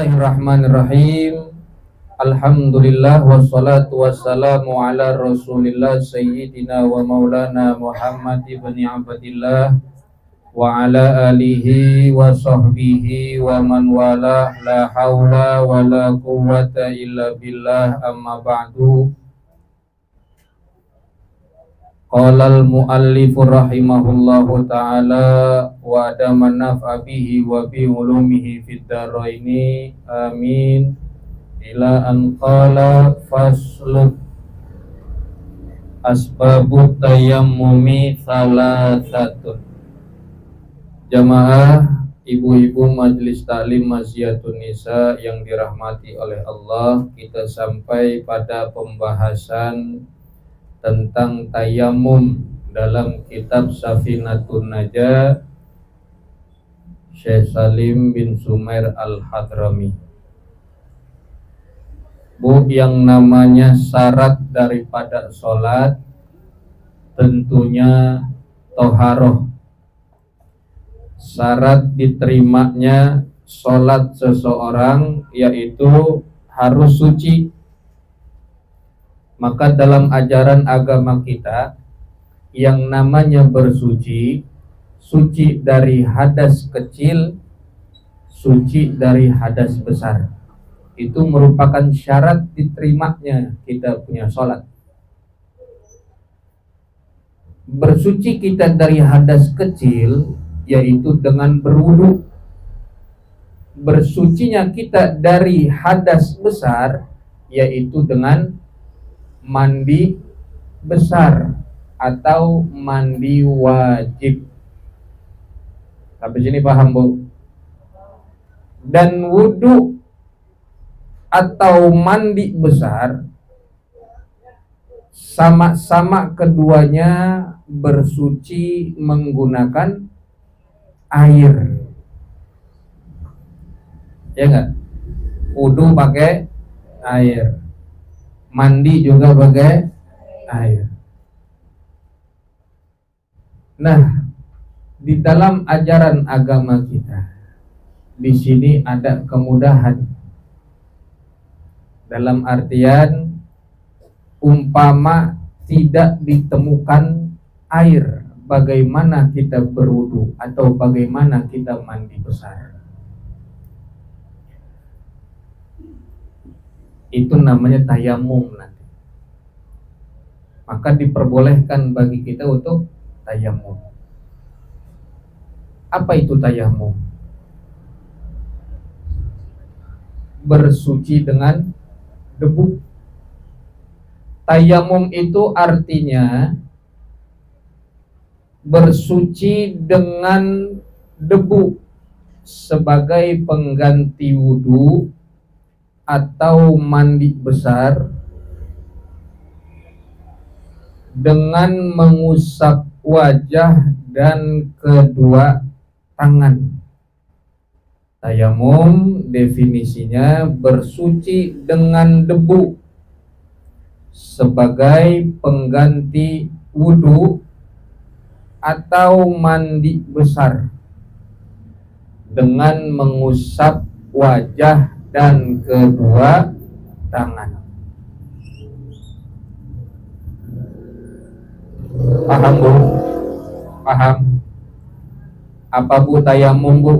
Bismillahirrahmanirrahim. Alhamdulillah wassalatu wassalamu ala Rasulillah sayyidina wa maulana Muhammad ibn Abdillah wa ala alihi wa sahbihi wa man wala la hawla wa la quwwata illa billah amma ba'du. Qala al-muallifu rahimahullahu ta'ala wa adama naf'a bihi wa bi ulumihi fid dharaini amin ila an qala faslu asbabut tayammumi salasatun. Jamaah ibu-ibu majelis taklim Maziatun Nisa yang dirahmati oleh Allah, kita sampai pada pembahasan tentang tayamum dalam kitab Safinatun Najah Syekh Salim bin Sumair Al-Hadrami. Bu, yang namanya syarat daripada sholat tentunya toharoh. Syarat diterimanya sholat seseorang yaitu harus suci. Maka dalam ajaran agama kita yang namanya bersuci, suci dari hadas kecil, suci dari hadas besar, itu merupakan syarat diterimanya kita punya sholat. Bersuci kita dari hadas kecil yaitu dengan berwudu. Bersucinya kita dari hadas besar yaitu dengan mandi besar atau mandi wajib. Sampai sini paham, Bu? Dan wudu atau mandi besar sama-sama keduanya bersuci menggunakan air. Ya enggak? Wudu pakai air, mandi juga pakai air. Nah, di dalam ajaran agama kita di sini ada kemudahan. Dalam artian umpama tidak ditemukan air, bagaimana kita berwudu atau bagaimana kita mandi besar. Itu namanya tayamum nanti. Maka diperbolehkan bagi kita untuk tayamum. Apa itu tayamum? Bersuci dengan debu. Tayamum itu artinya bersuci dengan debu sebagai pengganti wudu atau mandi besar dengan mengusap wajah dan kedua tangan. Tayamum definisinya bersuci dengan debu sebagai pengganti wudu atau mandi besar dengan mengusap wajah dan kedua tangan. Paham, Bu? Paham? Apa, Bu, tayamum, Bu?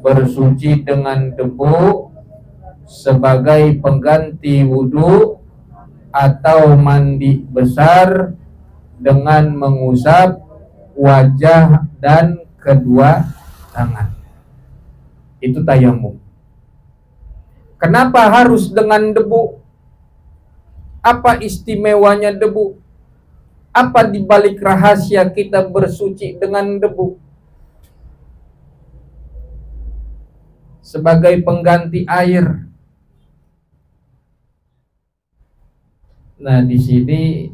Bersuci dengan debu sebagai pengganti wudu atau mandi besar dengan mengusap wajah dan kedua tangan. Itu tayamum. Kenapa harus dengan debu? Apa istimewanya debu? Apa dibalik rahasia kita bersuci dengan debu? Sebagai pengganti air. Nah, di sini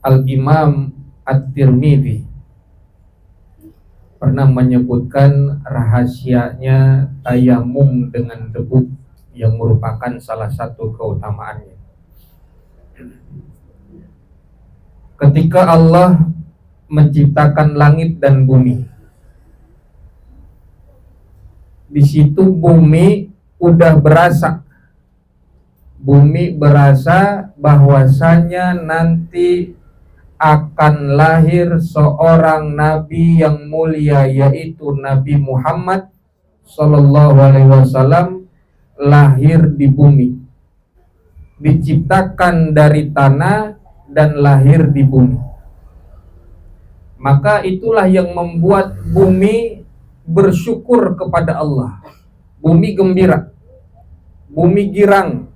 Al-Imam At-Tirmidzi pernah menyebutkan rahasianya tayamum dengan debu yang merupakan salah satu keutamaannya. Ketika Allah menciptakan langit dan bumi, di situ bumi udah berasa. Bumi berasa bahwasanya nanti akan lahir seorang nabi yang mulia, yaitu Nabi Muhammad Sallallahu Alaihi Wasallam, lahir di bumi, diciptakan dari tanah dan lahir di bumi. Maka itulah yang membuat bumi bersyukur kepada Allah. Bumi gembira, bumi girang,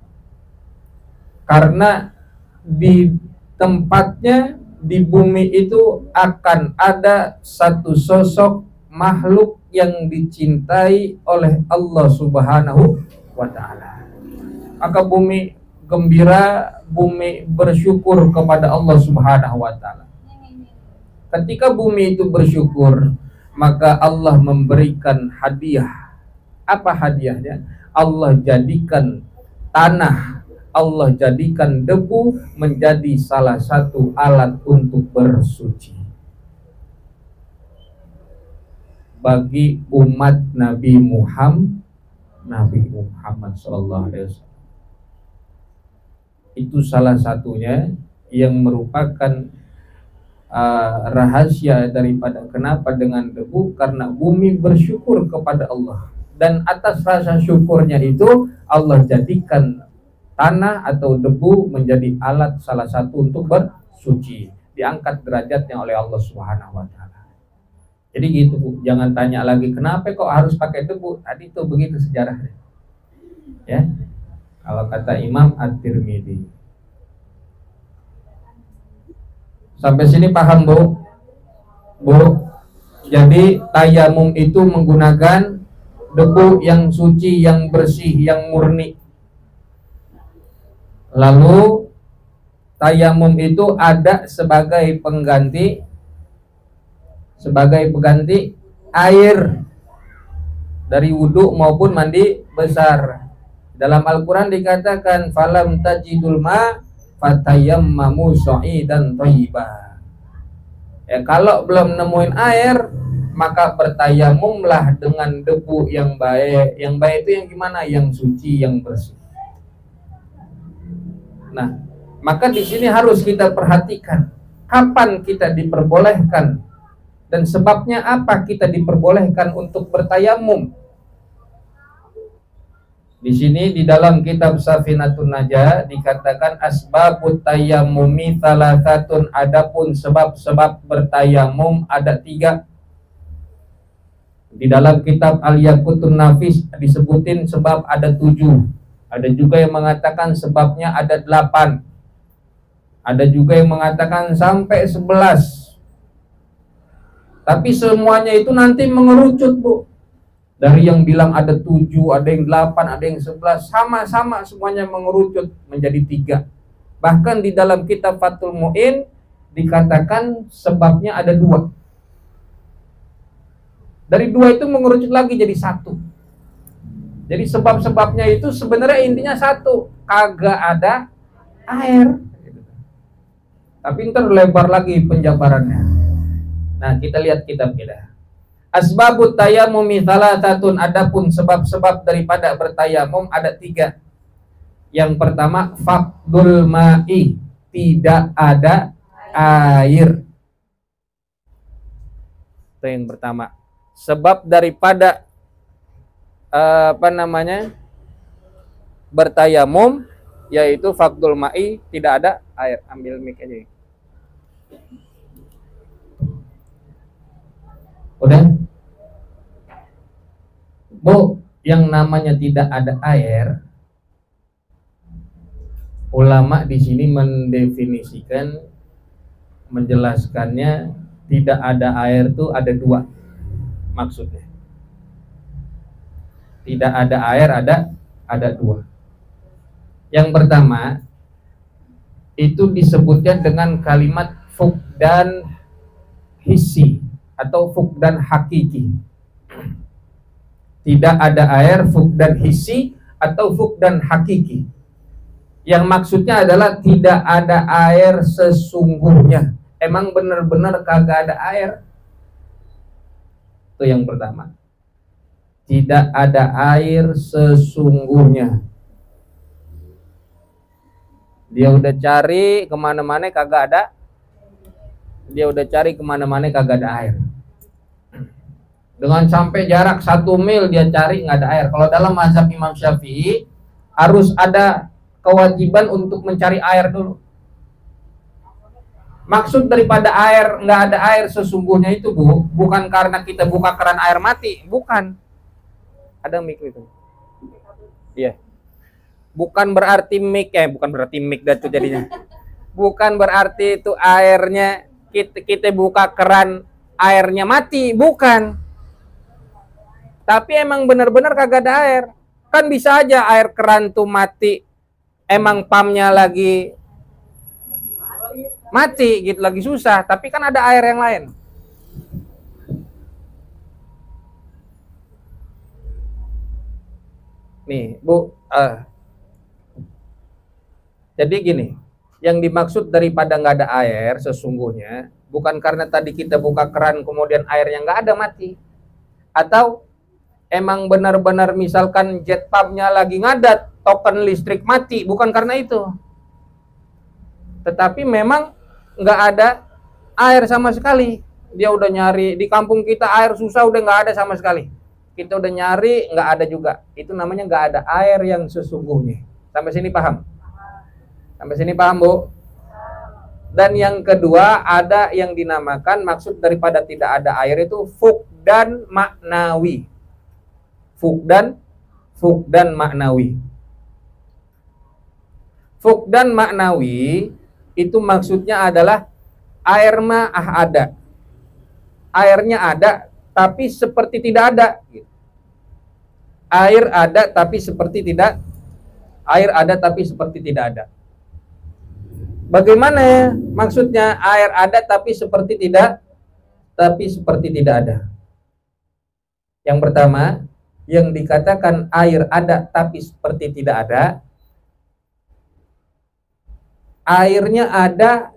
karena di tempatnya, di bumi itu akan ada satu sosok makhluk yang dicintai oleh Allah Subhanahu wa ta'ala. Maka bumi gembira, bumi bersyukur kepada Allah Subhanahu wa ta'ala. Ketika bumi itu bersyukur, maka Allah memberikan hadiah. Apa hadiahnya? Allah jadikan tanah, Allah jadikan debu menjadi salah satu alat untuk bersuci bagi umat Nabi Muhammad Sallallahu Alaihi Wasallam. Itu salah satunya yang merupakan rahasia daripada kenapa dengan debu, karena bumi bersyukur kepada Allah, dan atas rasa syukurnya itu Allah jadikan tanah atau debu menjadi alat salah satu untuk bersuci, diangkat derajatnya oleh Allah Subhanahu wa ta'ala. Jadi gitu Bu, jangan tanya lagi kenapa kok harus pakai debu. Tadi itu begitu sejarahnya. Ya. Kalau kata Imam At-Tirmidzi. Sampai sini paham Bu? Bu. Jadi tayamum itu menggunakan debu yang suci, yang bersih, yang murni. Lalu tayamum itu ada sebagai pengganti air dari wudhu maupun mandi besar. Dalam Al-Quran dikatakan falam tajidul ma fatayammamu sha'idan thayyiba. Ya, kalau belum nemuin air, maka bertayamumlah dengan debu yang baik. Yang baik itu yang gimana? Yang suci, yang bersih. Nah, maka di sini harus kita perhatikan kapan kita diperbolehkan dan sebabnya apa kita diperbolehkan untuk bertayamum. Di sini di dalam kitab Safinatun Najah dikatakan asbabut tayammumi thalathatun, adapun sebab-sebab bertayamum ada 3. Di dalam kitab Al-Yaqutun Nafis disebutin sebab ada 7. Ada juga yang mengatakan sebabnya ada 8. Ada juga yang mengatakan sampai 11. Tapi semuanya itu nanti mengerucut Bu. Dari yang bilang ada 7, ada yang 8, ada yang 11, sama-sama semuanya mengerucut menjadi 3. Bahkan di dalam kitab Fathul Mu'in dikatakan sebabnya ada 2. Dari 2 itu mengerucut lagi jadi 1. Jadi sebab-sebabnya itu sebenarnya intinya 1, kagak ada air. Tapi ntar lebar lagi penjabarannya. Nah, kita lihat kitab kita. Asbabut tayammumi thalathatun, adapun sebab-sebab daripada bertayamum ada 3. Yang pertama faqdul ma'i, tidak ada air. Itu yang pertama. Sebab daripada bertayamum yaitu faqdul ma'i, tidak ada air. Ambil mic aja. Udah? Bu, yang namanya tidak ada air, ulama di sini mendefinisikan, menjelaskannya tidak ada air itu ada 2 maksudnya. Tidak ada air ada 2. Yang pertama itu disebutnya dengan kalimat fuqdan hissi atau fuqdan hakiki. Tidak ada air, fuqdan hissi atau fuqdan hakiki. Yang maksudnya adalah tidak ada air sesungguhnya. Emang benar-benar kagak ada air. Itu yang pertama. tidak ada air sesungguhnya. Dia udah cari kemana-mana kagak ada. Dia udah cari kemana-mana kagak ada air. Dengan sampai jarak 1 mil dia cari nggak ada air. Kalau dalam mazhab Imam Syafi'i harus ada kewajiban untuk mencari air dulu. Maksud daripada air nggak ada air sesungguhnya itu bukan karena kita buka keran air mati, bukan. Ada mic itu. Iya. Bukan berarti mic bukan berarti mic dah tuh jadinya. Bukan berarti itu airnya kita buka keran airnya mati, bukan. Tapi emang benar-benar kagak ada air. Kan bisa aja air keran tuh mati. Emang pumpnya lagi mati gitu, lagi susah, tapi kan ada air yang lain. Nih, Bu, jadi gini, yang dimaksud daripada nggak ada air sesungguhnya bukan karena tadi kita buka keran kemudian airnya nggak ada mati, atau emang benar-benar misalkan jet pumpnya lagi ngadat, token listrik mati, bukan karena itu. Tetapi memang nggak ada air sama sekali. Dia udah nyari di kampung kita air susah, udah nggak ada sama sekali. Kita udah nyari nggak ada juga. Itu namanya nggak ada air yang sesungguhnya. Sampai sini paham? Sampai sini paham, Bu? Dan yang kedua, ada yang dinamakan maksud daripada tidak ada air itu fuqdan maknawi. Fuqdan maknawi. Fuqdan maknawi itu maksudnya adalah air mah ada. Airnya ada tapi seperti tidak ada. Air ada tapi seperti tidak. Air ada tapi seperti tidak ada. Bagaimana maksudnya air ada tapi seperti tidak ada? Yang pertama, yang dikatakan air ada tapi seperti tidak ada, airnya ada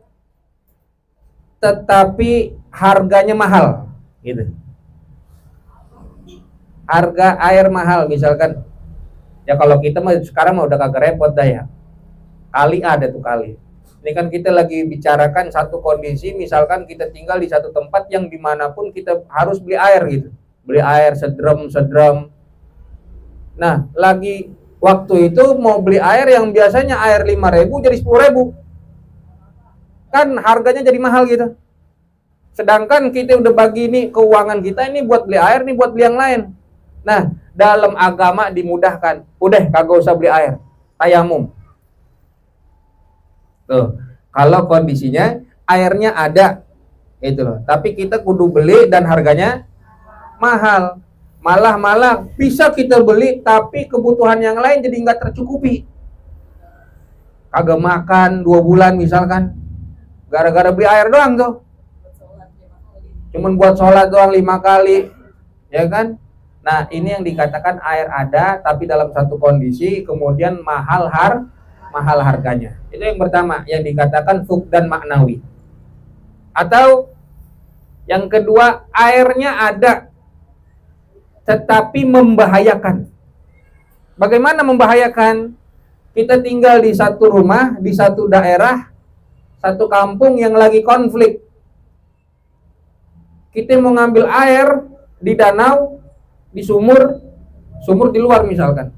tetapi harganya mahal, gitu. Harga air mahal misalkan. Ya kalau kita mah sekarang mah udah kagak repot dah ya. Kali ada tuh kali. Ini kan kita lagi bicarakan satu kondisi, misalkan kita tinggal di satu tempat yang dimanapun kita harus beli air gitu. Beli air sedram. Nah, lagi waktu itu mau beli air yang biasanya air 5.000 jadi 10.000. Kan harganya jadi mahal gitu. Sedangkan kita udah bagi nih keuangan kita ini buat beli air, nih buat beli yang lain. Nah, dalam agama dimudahkan. Udah kagak usah beli air, tayamum. Tuh, kalau kondisinya airnya ada, itu loh. Tapi kita kudu beli dan harganya mahal. Malah bisa kita beli, tapi kebutuhan yang lain jadi nggak tercukupi. Kagak makan 2 bulan misalkan, gara-gara beli air doang tuh. Cuman buat sholat doang 5 kali, ya kan? Nah, ini yang dikatakan air ada, tapi dalam satu kondisi kemudian mahal harganya. Itu yang pertama, yang dikatakan fuqdan maknawi. Atau yang kedua, airnya ada tetapi membahayakan. Bagaimana membahayakan? Kita tinggal di satu rumah, di satu daerah, satu kampung yang lagi konflik. Kita mau ngambil air di danau, di sumur di luar misalkan.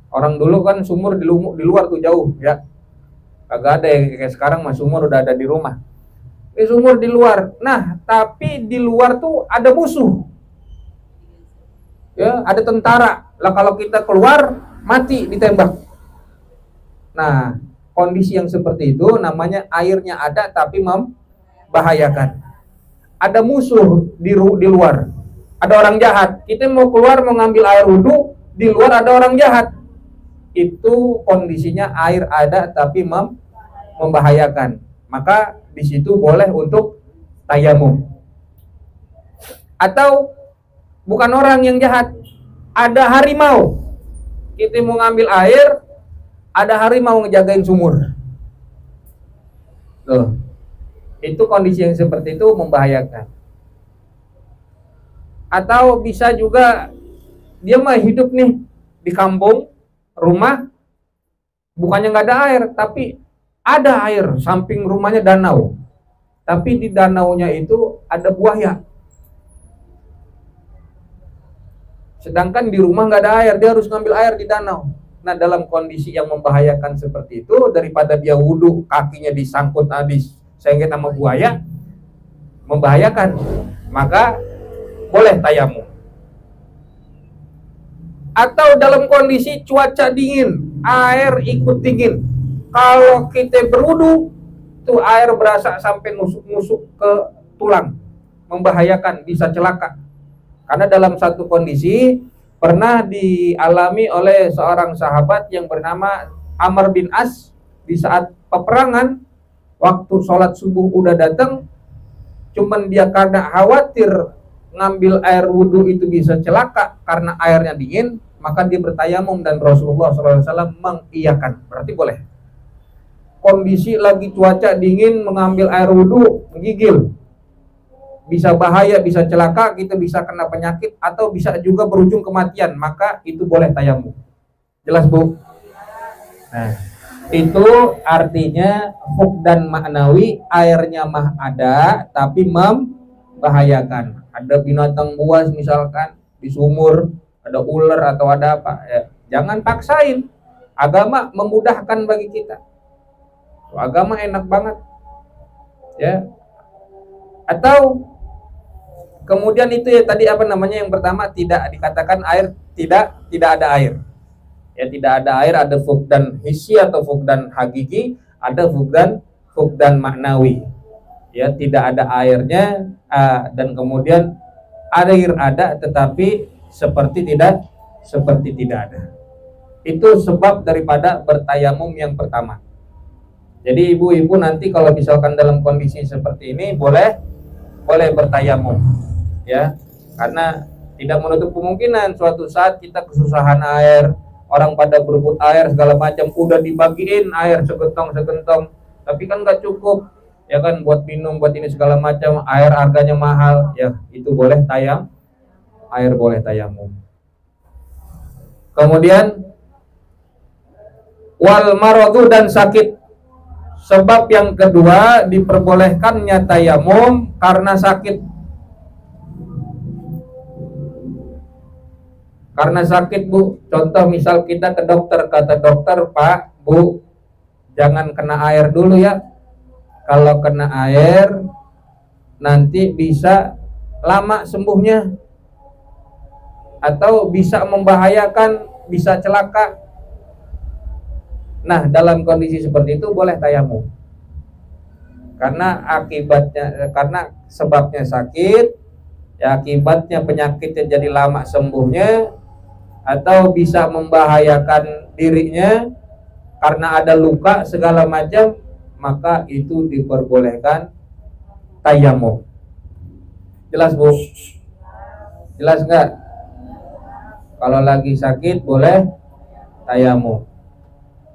Orang dulu kan sumur di luar tuh jauh ya. Kagak ada ya, kayak sekarang mah sumur udah ada di rumah. Di sumur di luar. Nah, tapi di luar tuh ada musuh. Ya, ada tentara. Lah kalau kita keluar mati ditembak. Nah, kondisi yang seperti itu namanya airnya ada tapi membahayakan. Ada musuh di luar. Ada orang jahat. Kita mau keluar mau ngambil air wudhu, di luar ada orang jahat. Itu kondisinya air ada tapi membahayakan. Maka di situ boleh untuk tayamum. Atau bukan orang yang jahat, ada harimau. Kita mau ngambil air, ada harimau ngejagain sumur. Loh, itu kondisi yang seperti itu membahayakan. Atau bisa juga dia mah hidup nih di kampung, rumah bukannya nggak ada air, tapi ada air, samping rumahnya danau. Tapi di danaunya itu ada buaya. Sedangkan di rumah nggak ada air, dia harus ngambil air di danau. Nah, dalam kondisi yang membahayakan seperti itu, daripada dia wudhu, kakinya disangkut habis sengket sama buaya, membahayakan, maka boleh tayamum. Atau dalam kondisi cuaca dingin, air ikut dingin. Kalau kita berwudu, tuh air berasa sampai nusuk-nusuk ke tulang, membahayakan, bisa celaka. Karena dalam satu kondisi pernah dialami oleh seorang sahabat yang bernama Amr bin As di saat peperangan, waktu sholat subuh udah datang, cuman dia karena khawatir ngambil air wudhu itu bisa celaka karena airnya dingin, maka dia bertayamum dan Rasulullah SAW mengiyakan, berarti boleh. Kondisi lagi cuaca dingin, mengambil air wudhu, menggigil, bisa bahaya, bisa celaka, kita bisa kena penyakit atau bisa juga berujung kematian, maka itu boleh tayamum. Jelas, Bu? Nah, itu artinya fukdan maknawi, airnya mah ada tapi membahayakan. Ada binatang buas misalkan di sumur, ada ular atau ada apa, ya, jangan paksain. Agama memudahkan bagi kita. Agama enak banget, ya. Atau kemudian itu ya tadi apa namanya, yang pertama tidak dikatakan air, tidak ada air. Ya, tidak ada air, ada fukdan hissi atau fukdan hakiki, ada fukdan maknawi. Ya, tidak ada airnya, dan kemudian air ada tetapi seperti tidak ada. Itu sebab daripada bertayamum yang pertama. Jadi ibu-ibu nanti kalau misalkan dalam kondisi seperti ini boleh bertayamum, ya, karena tidak menutup kemungkinan suatu saat kita kesusahan air, orang pada berebut air segala macam, udah dibagiin air segentong, tapi kan nggak cukup, ya kan, buat minum, buat ini segala macam, air harganya mahal, ya itu boleh air boleh tayamum. Kemudian wal maradu, dan sakit. Sebab yang kedua diperbolehkannya tayamum karena sakit. Karena sakit, Bu. Contoh misal kita ke dokter, kata dokter, Pak, Bu, jangan kena air dulu ya. Kalau kena air nanti bisa lama sembuhnya, atau bisa membahayakan, bisa celaka. Nah, dalam kondisi seperti itu boleh tayamum. Karena sebabnya sakit, ya, akibatnya penyakitnya jadi lama sembuhnya, atau bisa membahayakan dirinya karena ada luka segala macam, maka itu diperbolehkan tayamum. Jelas, Bu? Jelas enggak? Kalau lagi sakit boleh tayamum.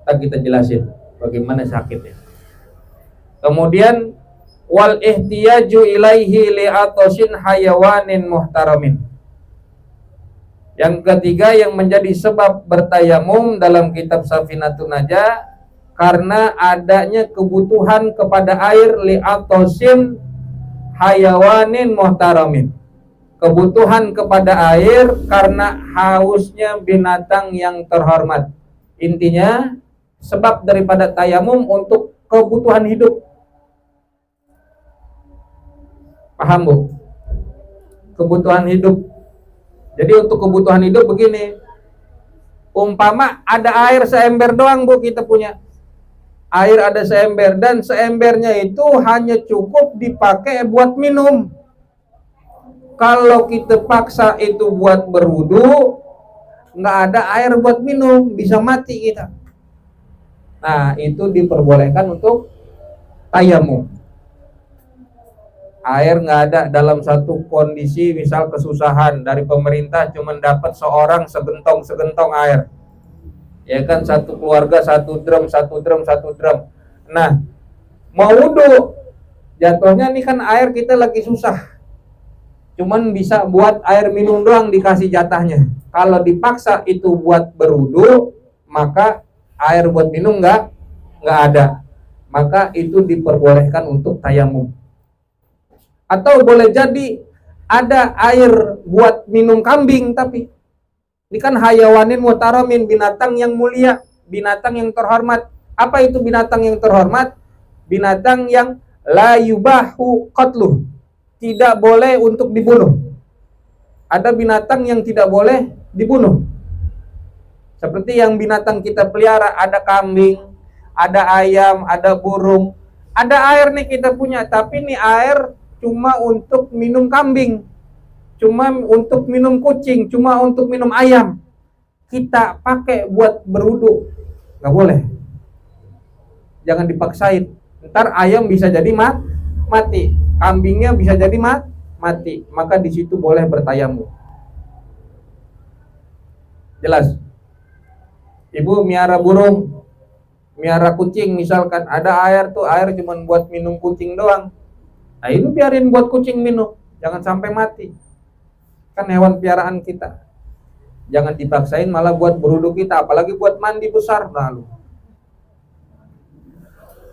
Kita jelasin bagaimana sakitnya. Kemudian wal ihtiyaju ilaihi li'atasin hayawanin muhtaramin. Yang ketiga yang menjadi sebab bertayamum dalam kitab Safinatun Najah, karena adanya kebutuhan kepada air li'atasin hayawanin muhtaramin. Kebutuhan kepada air karena hausnya binatang yang terhormat. Intinya sebab daripada tayamum untuk kebutuhan hidup. Paham, Bu? Kebutuhan hidup. Jadi untuk kebutuhan hidup begini, umpama ada air seember doang, Bu, kita punya air ada seember, dan seembernya itu hanya cukup dipakai buat minum. Kalau kita paksa itu buat berwudu, nggak ada air buat minum, bisa mati kita. Nah, itu diperbolehkan untuk tayamum. Air nggak ada dalam satu kondisi, misal kesusahan dari pemerintah, cuma dapat seorang segentong air, ya kan, satu keluarga satu drum. Nah, mau wudu, jatuhnya nih kan air kita lagi susah cuman bisa buat air minum doang dikasih jatahnya. Kalau dipaksa itu buat berwudu, maka air buat minum nggak ada. Maka itu diperbolehkan untuk tayamum. Atau boleh jadi ada air buat minum kambing, tapi ini kan hayawanin muhtaramin, binatang yang mulia, binatang yang terhormat. Apa itu binatang yang terhormat? Binatang yang la yubahu qatluh, tidak boleh untuk dibunuh. Ada binatang yang tidak boleh dibunuh. Seperti yang binatang kita pelihara, ada kambing, ada ayam, ada burung. Ada air nih kita punya, tapi nih air cuma untuk minum kambing, cuma untuk minum kucing, cuma untuk minum ayam. Kita pakai buat berwudu, nggak boleh. Jangan dipaksain. Ntar ayam bisa jadi mati, kambingnya bisa jadi mati. Maka di situ boleh bertayamum. Jelas? Ibu miara burung, miara kucing, misalkan ada air tuh, air cuma buat minum kucing doang. Nah ini biarin buat kucing minum, jangan sampai mati. Kan hewan piaraan kita. Jangan dipaksain malah buat berwudu kita, apalagi buat mandi besar lalu.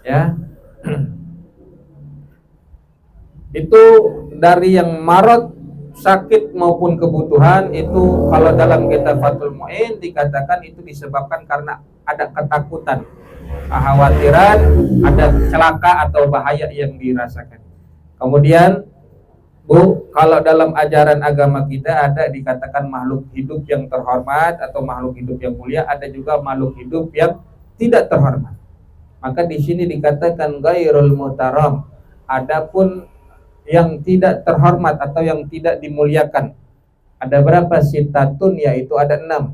Ya. Itu dari yang marot, sakit maupun kebutuhan, itu kalau dalam kitab Fathul Mu'in dikatakan itu disebabkan karena ada ketakutan, kekhawatiran, ada celaka atau bahaya yang dirasakan. Kemudian Bu, kalau dalam ajaran agama kita ada dikatakan makhluk hidup yang terhormat atau makhluk hidup yang mulia, ada juga makhluk hidup yang tidak terhormat. Maka di sini dikatakan ghairul muhtaram. Adapun yang tidak terhormat atau yang tidak dimuliakan, ada berapa sitatun, yaitu ada 6.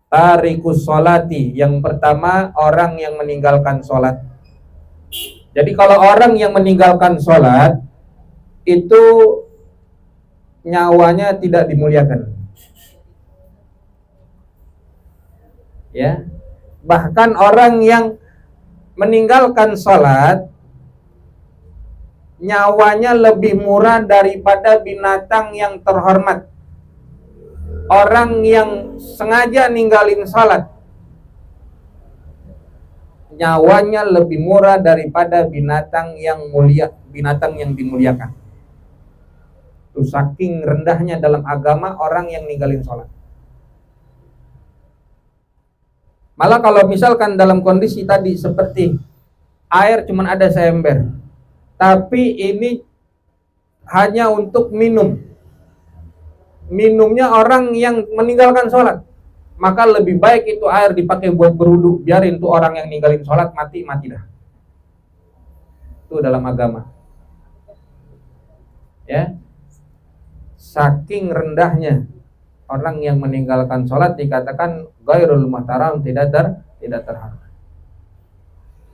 Tarikus sholati, yang pertama orang yang meninggalkan sholat. Jadi kalau orang yang meninggalkan sholat itu nyawanya tidak dimuliakan. Ya, bahkan orang yang meninggalkan sholat nyawanya lebih murah daripada binatang yang terhormat. Orang yang sengaja ninggalin sholat nyawanya lebih murah daripada binatang yang mulia, binatang yang dimuliakan. Itu saking rendahnya dalam agama orang yang ninggalin sholat. Malah kalau misalkan dalam kondisi tadi seperti air cuman ada seember, tapi ini hanya untuk minum, minumnya orang yang meninggalkan sholat, maka lebih baik itu air dipakai buat berwudu. Biarin tuh orang yang ninggalin sholat mati dah. Itu dalam agama. Ya, saking rendahnya orang yang meninggalkan sholat dikatakan ghairul muhtaram, tidak terhormat.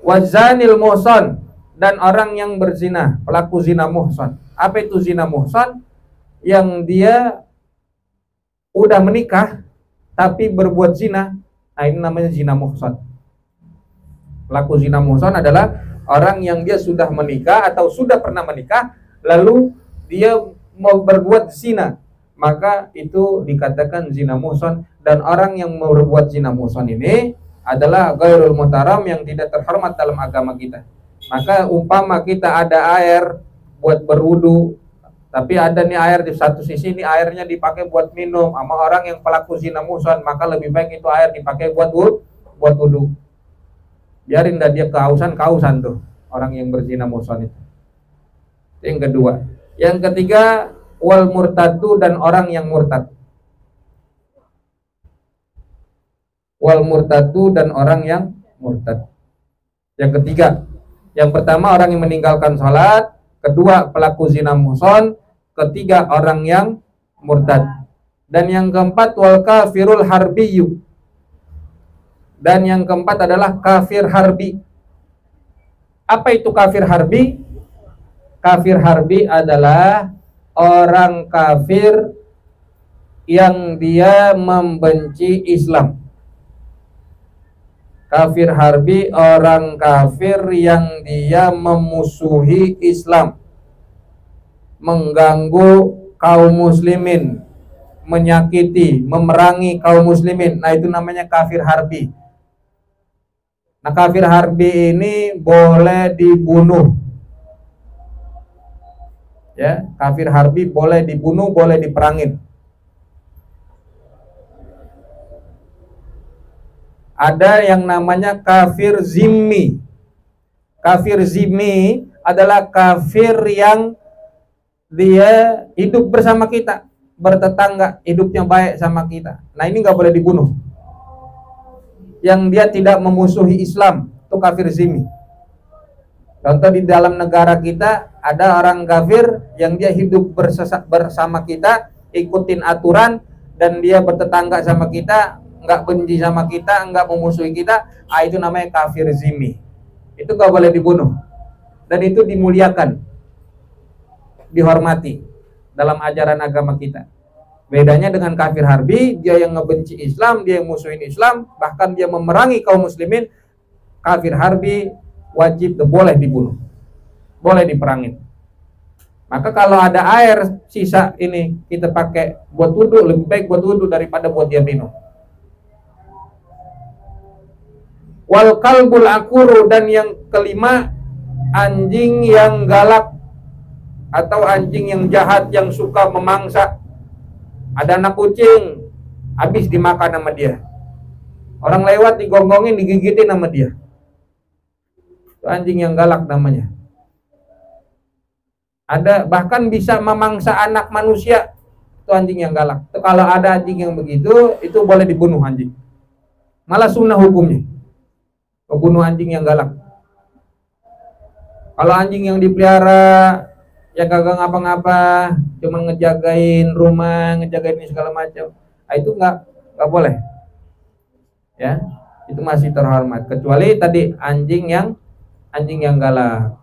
Wazanil muhsan, dan orang yang berzina, pelaku zina muhsan. Apa itu zina muhsan? Yang dia udah menikah tapi berbuat zina, nah ini namanya zina muhsan. Pelaku zina muhsan adalah orang yang dia sudah menikah atau sudah pernah menikah, lalu dia mau berbuat zina, maka itu dikatakan zina muhsan. Dan orang yang mau berbuat zina muhsan ini adalah ghairul muhtaram, yang tidak terhormat dalam agama kita. Maka umpama kita ada air buat berwudu, tapi ada nih air di satu sisi, ini airnya dipakai buat minum sama orang yang pelaku zina muhsan, maka lebih baik itu air dipakai buat wudu. Biarin dah dia kehausan tuh orang yang berzina muhsan itu. Yang kedua. Yang ketiga, wal murtadu, dan orang yang murtad. Wal murtadu, dan orang yang murtad. Yang ketiga, yang pertama orang yang meninggalkan sholat, kedua pelaku zina muhsan, ketiga orang yang murtad, dan yang keempat wal kafirul harbiyu, dan yang keempat adalah kafir harbi. Apa itu kafir harbi? Kafir harbi adalah orang kafir yang dia membenci Islam. Kafir harbi orang kafir yang dia memusuhi Islam. mengganggu kaum muslimin, menyakiti, memerangi kaum muslimin. Nah, itu namanya kafir harbi. Nah, kafir harbi ini boleh dibunuh. Ya, kafir harbi boleh dibunuh, boleh diperangin. Ada yang namanya kafir zimmi. Kafir zimmi adalah kafir yang dia hidup bersama kita, bertetangga, hidupnya baik sama kita. Nah, ini nggak boleh dibunuh. Yang dia tidak memusuhi Islam, itu kafir zimmi. Contoh di dalam negara kita ada orang kafir yang dia hidup bersama kita, ikutin aturan, dan dia bertetangga sama kita, nggak benci sama kita, nggak memusuhi kita. Itu namanya kafir zimmi. Itu nggak boleh dibunuh, dan itu dimuliakan, dihormati dalam ajaran agama kita. Bedanya dengan kafir harbi, dia yang ngebenci Islam, dia yang musuhin Islam, bahkan dia memerangi kaum muslimin. Kafir harbi wajib boleh dibunuh, boleh diperangin. Maka kalau ada air sisa ini kita pakai buat wudhu, lebih baik buat wudhu daripada buat dia minum. Wal kalbul akuru, dan yang kelima, anjing yang galak atau anjing yang jahat yang suka memangsa. Ada anak kucing habis dimakan sama dia, orang lewat digonggongin, digigitin sama dia. Itu anjing yang galak namanya. Ada bahkan bisa memangsa anak manusia, itu anjing yang galak. Itu kalau ada anjing yang begitu, itu boleh dibunuh anjing. Malah sunnah hukumnya membunuh anjing yang galak. Kalau anjing yang dipelihara yang kagak ngapa-ngapa, cuma ngejagain rumah, ngejagain ini segala macam, itu nggak boleh. Ya, itu masih terhormat. Kecuali tadi anjing yang galak,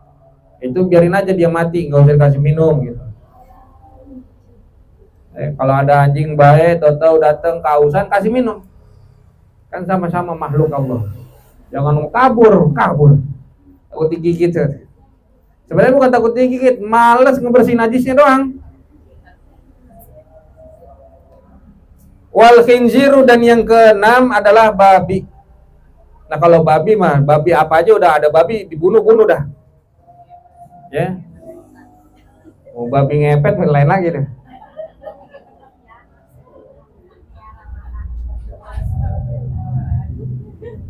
itu biarin aja dia mati, nggak usah kasih minum gitu. Kalau ada anjing baik, tahu datang kehausan, kasih minum. Kan sama-sama makhluk Allah. Jangan mau kabur, takut digigit. Sebenarnya bukan takut digigit, males ngebersihin najisnya doang. Wal khinziru, dan yang keenam adalah babi. Nah, kalau babi mah, babi apa aja udah ada babi, dibunuh dah. Ya. Mau babi ngepet lain lagi deh.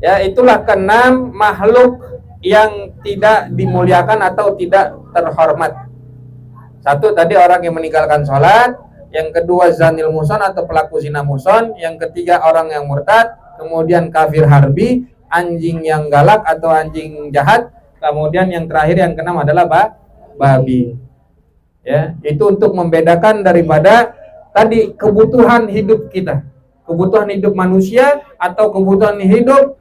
Ya, itulah keenam makhluk yang tidak dimuliakan atau tidak terhormat. Satu tadi orang yang meninggalkan sholat, yang kedua zanil muson atau pelaku zina muson, yang ketiga orang yang murtad, kemudian kafir harbi, anjing yang galak atau anjing jahat, kemudian yang terakhir yang keenam adalah babi. Ya, itu untuk membedakan daripada tadi kebutuhan hidup kita, kebutuhan hidup manusia atau kebutuhan hidup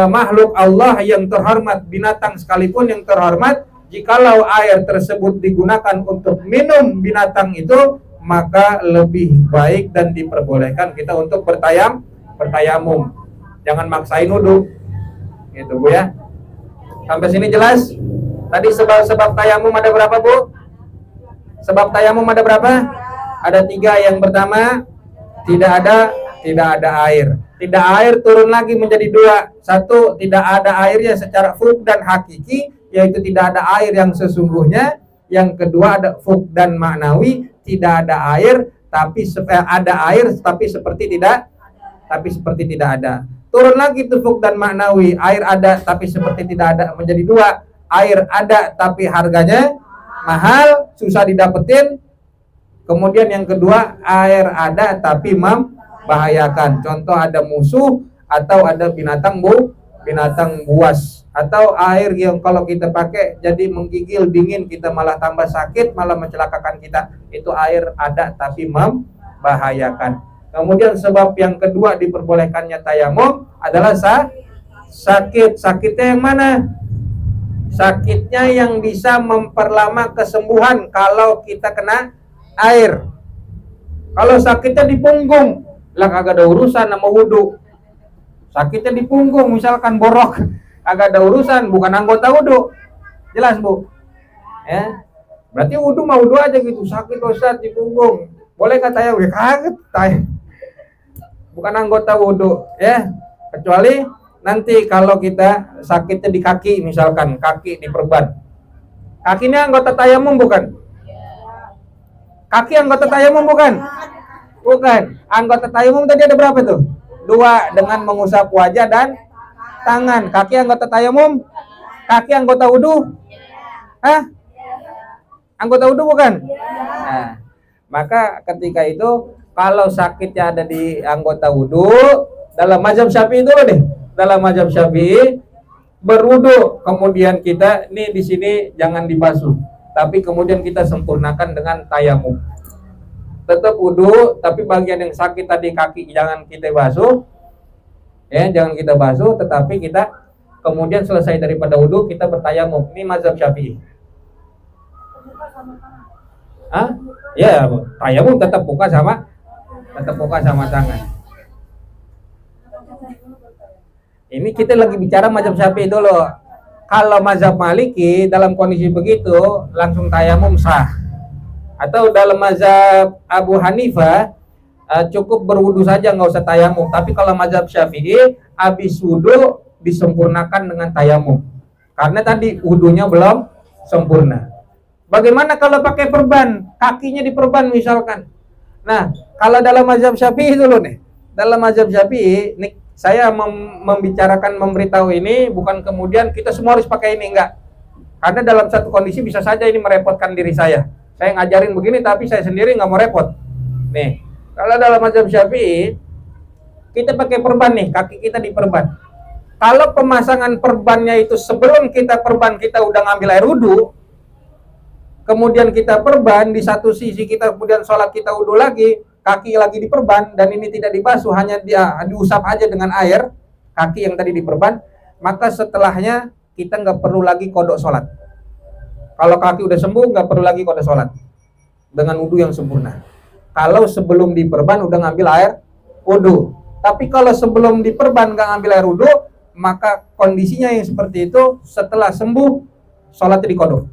makhluk Allah yang terhormat, binatang sekalipun yang terhormat. Jikalau air tersebut digunakan untuk minum binatang itu, maka lebih baik dan diperbolehkan kita untuk bertayamum. Jangan maksain wudu. Gitu Bu ya. Sampai sini jelas? Tadi sebab tayamum ada berapa Bu? Sebab tayamum ada berapa? Ada 3. Yang pertama, tidak ada air. Tidak air turun lagi menjadi 2. 1, tidak ada airnya secara fuk dan hakiki, yaitu tidak ada air yang sesungguhnya. Yang kedua ada fuk dan maknawi, tidak ada air tapi ada air tapi seperti tidak ada. Turun lagi itu fuk dan maknawi, air ada tapi seperti tidak ada, menjadi 2. Air ada tapi harganya mahal, susah didapetin. Kemudian yang kedua, air ada tapi membahayakan. Contoh ada musuh atau ada binatang buas, atau air yang kalau kita pakai jadi menggigil, dingin, kita malah tambah sakit, malah mencelakakan kita. Itu air ada tapi membahayakan. Kemudian sebab yang kedua diperbolehkannya tayamum adalah sakit. Sakitnya yang mana? Sakitnya yang bisa memperlama kesembuhan kalau kita kena air. Kalau sakitnya di punggung, lah kagak ada urusan sama wudu. Sakitnya di punggung, misalkan borok, agak ada urusan, bukan anggota wudu. Jelas Bu? Ya. Berarti wudhu mau wudhu aja gitu, sakit Ustaz di punggung. Boleh nggak tayamum? Ya kaget, bukan anggota wudhu ya. Kecuali nanti kalau kita sakitnya di kaki, misalkan kaki diperban. Kaki ini anggota tayamum bukan? Kaki anggota tayamum bukan? Bukan. Anggota tayamum tadi ada berapa tuh? 2 dengan mengusap wajah dan tangan. Kaki anggota tayamum? Kaki anggota wudhu? Hah? Anggota wudhu bukan? Nah, maka ketika itu kalau sakitnya ada di anggota wudhu, dalam mazhab Syafi'i dulu deh. Dalam mazhab Syafi'i berwudhu, kemudian kita nih di sini jangan dibasuh, tapi kemudian kita sempurnakan dengan tayamum. Tetap wudhu, tapi bagian yang sakit tadi kaki jangan kita basuh, ya jangan kita basuh, tetapi kita kemudian selesai daripada wudhu kita bertayamum. Ini mazhab Syafi'i. Ah, ya tayamum tetap buka sama tangan. Ini kita lagi bicara mazhab Syafi'i dulu. Kalau mazhab Maliki dalam kondisi begitu langsung tayamum sah. Atau dalam mazhab Abu Hanifah cukup berwudu saja nggak usah tayamum. Tapi kalau mazhab Syafi'i habis wudu disempurnakan dengan tayamum. Karena tadi wudunya belum sempurna. Bagaimana kalau pakai perban? Kakinya diperban misalkan. Nah, kalau dalam mazhab Syafi'i dulu nih. Dalam mazhab Syafi'i nih, saya membicarakan, memberitahu ini bukan kemudian kita semua harus pakai ini, enggak. Karena dalam satu kondisi bisa saja ini merepotkan diri saya. Saya ngajarin begini tapi saya sendiri nggak mau repot. Nih, kalau dalam mazhab Syafi'i kita pakai perban nih, kaki kita diperban. Kalau pemasangan perbannya itu sebelum kita perban kita udah ngambil air wudhu, kemudian kita perban di satu sisi kita kemudian sholat kita wudhu lagi, kaki lagi diperban dan ini tidak dibasuh, hanya dia diusap aja dengan air kaki yang tadi diperban, maka setelahnya kita nggak perlu lagi kodok sholat. Kalau kaki udah sembuh nggak perlu lagi kodok sholat dengan wudhu yang sempurna. Kalau sebelum diperban udah ngambil air wudhu, tapi kalau sebelum diperban nggak ngambil air wudhu, maka kondisinya yang seperti itu setelah sembuh sholatnya dikodok.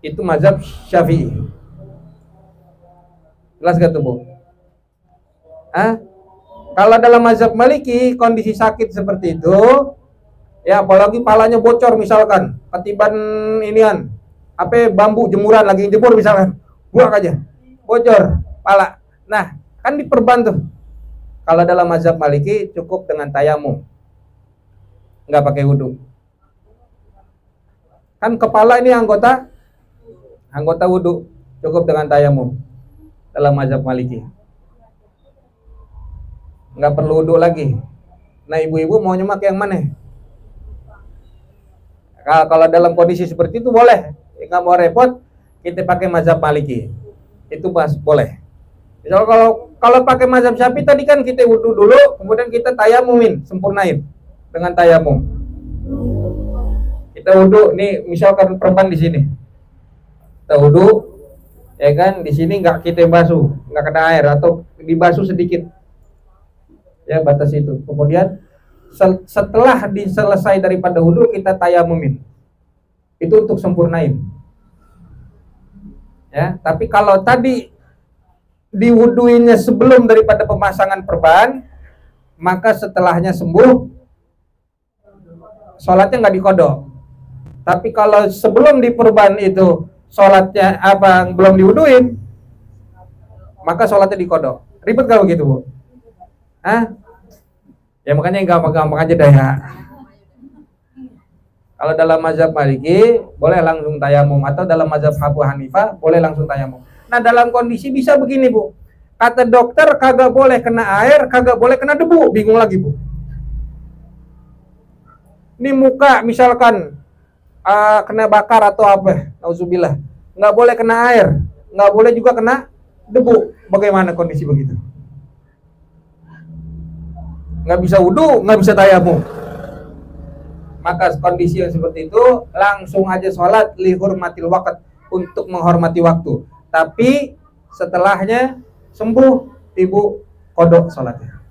Itu mazhab Syafi'i. Jelas gak tuh Bu? Kalau dalam mazhab Maliki kondisi sakit seperti itu, ya apalagi palanya bocor misalkan, ketiban inian, bambu jemuran lagi jemur misalkan, buang aja, bocor pala. Nah, kan diperban tuh. Kalau dalam mazhab Maliki cukup dengan tayamum, nggak pakai wudhu. Kan kepala ini anggota wudhu, cukup dengan tayamum dalam mazhab Maliki. Nggak perlu wudhu lagi. Nah, ibu-ibu mau nyemak yang mana? Kalau dalam kondisi seperti itu boleh, nggak mau repot, kita pakai mazhab Maliki. Itu boleh. Misal kalau pakai mazhab Syafi'i tadi kan kita wudhu dulu, kemudian kita tayamumin, sempurnain dengan tayamum. Kita wudhu, nih misalkan perban di sini, kita wudhu, ya kan, di sini nggak kita basuh, nggak kena air atau dibasuh sedikit. Ya batas itu. Kemudian setelah diselesai daripada wudhu kita tayamumin. Itu untuk sempurnain. Ya, tapi kalau tadi diwuduinnya sebelum daripada pemasangan perban, maka setelahnya sembuh sholatnya nggak dikodok. Tapi kalau sebelum diperban itu sholatnya belum diwuduin, maka sholatnya dikodok. Ribet kalau gitu Bu? Ya makanya gampang-gampang aja dah ya. Kalau dalam mazhab Maliki boleh langsung tayamum, atau dalam mazhab Abu Hanifah boleh langsung tayamum. Nah, dalam kondisi bisa begini Bu, kata dokter kagak boleh kena air, kagak boleh kena debu, bingung lagi Bu. Ini muka misalkan kena bakar atau apa, nauzubillah, nggak boleh kena air, nggak boleh juga kena debu. Bagaimana kondisi begitu? Nggak bisa wudhu, nggak bisa tayamum. Maka kondisi yang seperti itu langsung aja sholat lihurmatil waqt, untuk menghormati waktu. Tapi setelahnya sembuh, ibu kodok sholatnya.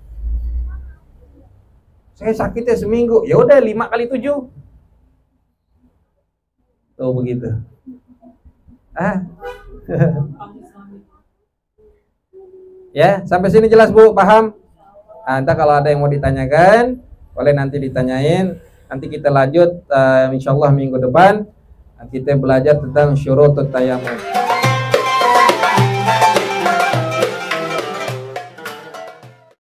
Saya sakitnya seminggu, ya udah 5 kali 7. Tuh begitu. Ah. Ya, sampai sini jelas Bu, paham? Nah, entah kalau ada yang mau ditanyakan, boleh nanti ditanyain. Nanti kita lanjut, insyaallah minggu depan kita belajar tentang syurutut tayammum.